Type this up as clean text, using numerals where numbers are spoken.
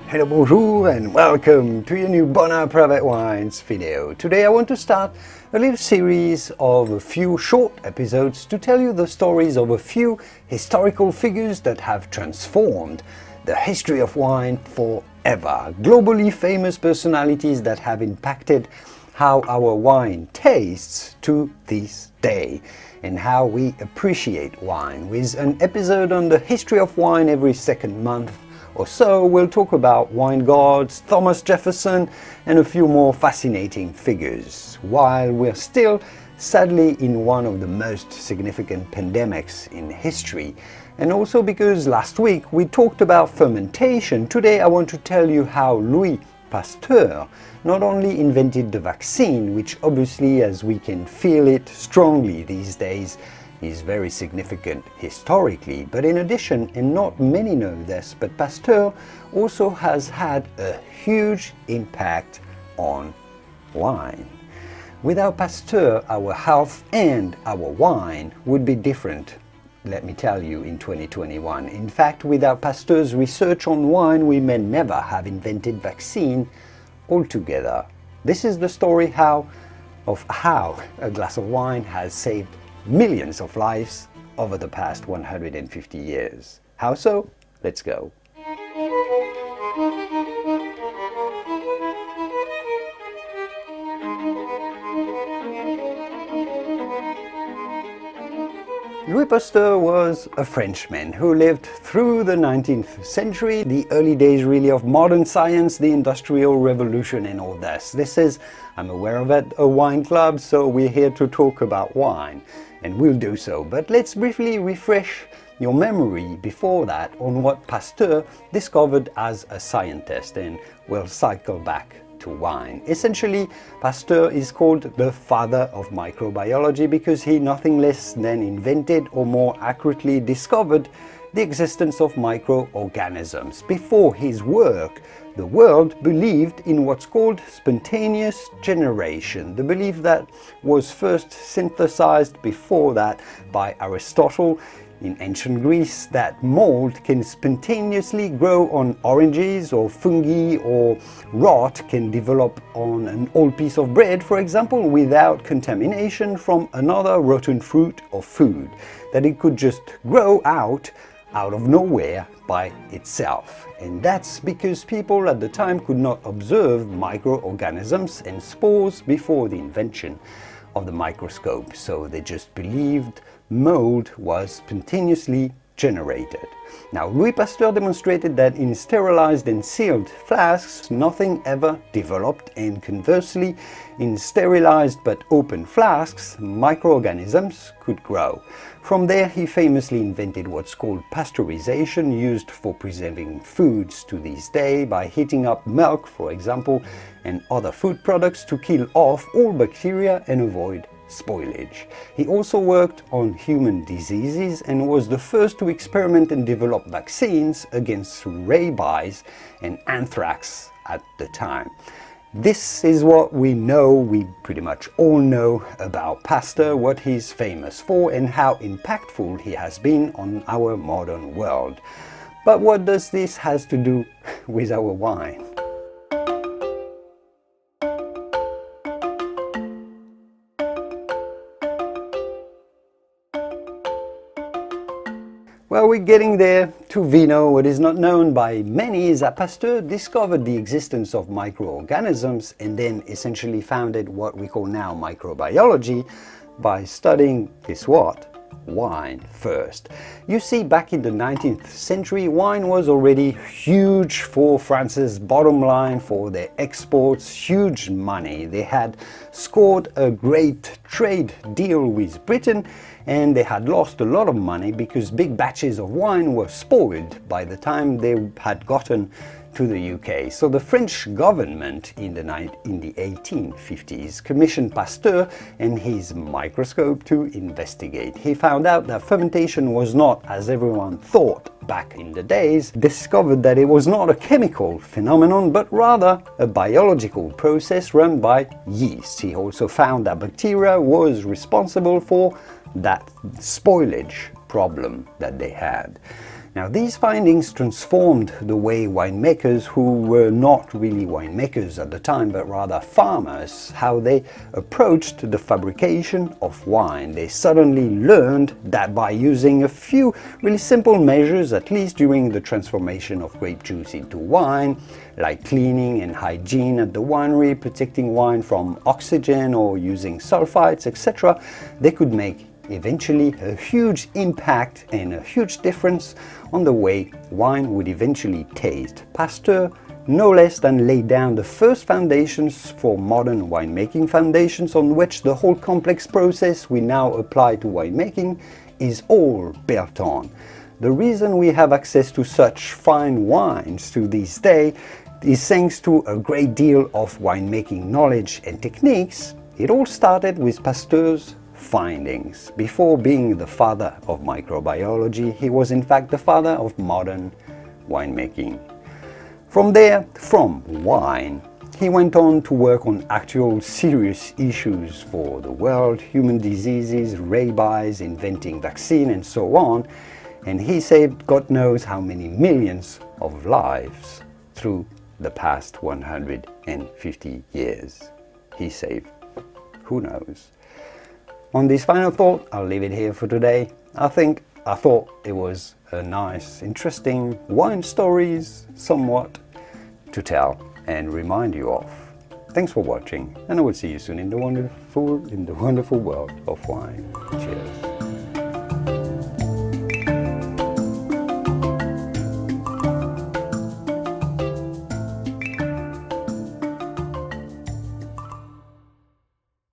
Hello, bonjour, and welcome to your new Bonheur Private Wines video. Today I want to start a little series of a few short episodes to tell you the stories of a few historical figures that have transformed the history of wine forever. Globally famous personalities that have impacted how our wine tastes to this day and how we appreciate wine. With an episode on the history of wine every second month or so, we'll talk about wine gods, Thomas Jefferson, and a few more fascinating figures. While we're still, sadly, in one of the most significant pandemics in history, and also because last week we talked about fermentation, today I want to tell you how Louis Pasteur not only invented the vaccine, which obviously, as we can feel it strongly these days, is very significant historically, but in addition, and not many know this, but Pasteur also has had a huge impact on wine. Without Pasteur, our health and our wine would be different, let me tell you, in 2021. In fact, without Pasteur's research on wine, we may never have invented vaccine altogether. This is the story of how a glass of wine has saved millions of lives over the past 150 years. How so? Let's go. Louis Pasteur was a Frenchman who lived through the 19th century, the early days really of modern science, the Industrial Revolution and all this. This is, I'm aware of it, a wine club, so we're here to talk about wine, and we'll do so. But let's briefly refresh your memory before that on what Pasteur discovered as a scientist, and we'll cycle back to wine. Essentially, Pasteur is called the father of microbiology because he nothing less than invented, or more accurately discovered, the existence of microorganisms. Before his work, the world believed in what's called spontaneous generation, the belief that was first synthesized before that by Aristotle in ancient Greece, that mold can spontaneously grow on oranges or fungi, or rot can develop on an old piece of bread, for example, without contamination from another rotten fruit or food, that it could just grow out of nowhere by itself. And that's because people at the time could not observe microorganisms and spores before the invention of the microscope, so they just believed mold was spontaneously generated. Now, Louis Pasteur demonstrated that in sterilized and sealed flasks, nothing ever developed, and conversely, in sterilized but open flasks, microorganisms could grow. From there, he famously invented what's called pasteurization, used for preserving foods to this day by heating up milk, for example, and other food products to kill off all bacteria and avoid spoilage. He also worked on human diseases and was the first to experiment and develop vaccines against rabies and anthrax at the time. This is what we know, we pretty much all know about Pasteur, what he's famous for, and how impactful he has been on our modern world. But what does this has to do with our wine? Well, we're getting there to vino. What is not known by many is that Pasteur discovered the existence of microorganisms and then essentially founded what we call now microbiology by studying, guess what? Wine first. You see, back in the 19th century, wine was already huge for France's bottom line, for their exports, huge money. They had scored a great trade deal with Britain, and they had lost a lot of money because big batches of wine were spoiled by the time they had gotten to the UK. So the French government in the 1850s commissioned Pasteur and his microscope to investigate. He found out that fermentation was not, as everyone thought back in the days, discovered that it was not a chemical phenomenon, but rather a biological process run by yeast. He also found that bacteria was responsible for that spoilage problem that they had. Now, these findings transformed the way winemakers, who were not really winemakers at the time, but rather farmers, how they approached the fabrication of wine. They suddenly learned that by using a few really simple measures, at least during the transformation of grape juice into wine, like cleaning and hygiene at the winery, protecting wine from oxygen or using sulfites, etc., they could make eventually a huge impact and a huge difference on the way wine would eventually taste. Pasteur no less than laid down the first foundations for modern winemaking, foundations on which the whole complex process we now apply to winemaking is all built on. The reason we have access to such fine wines to this day is thanks to a great deal of winemaking knowledge and techniques. It all started with Pasteur's findings. Before being the father of microbiology, he was in fact the father of modern winemaking. From there, from wine, he went on to work on actual serious issues for the world, human diseases, rabies, inventing vaccine, and so on, and he saved God knows how many millions of lives through the past 150 years. He saved who knows. On this final thought, I'll leave it here for today. I thought it was a nice, interesting wine stories, somewhat, to tell and remind you of. Thanks for watching, and I will see you soon in the wonderful world of wine. Cheers.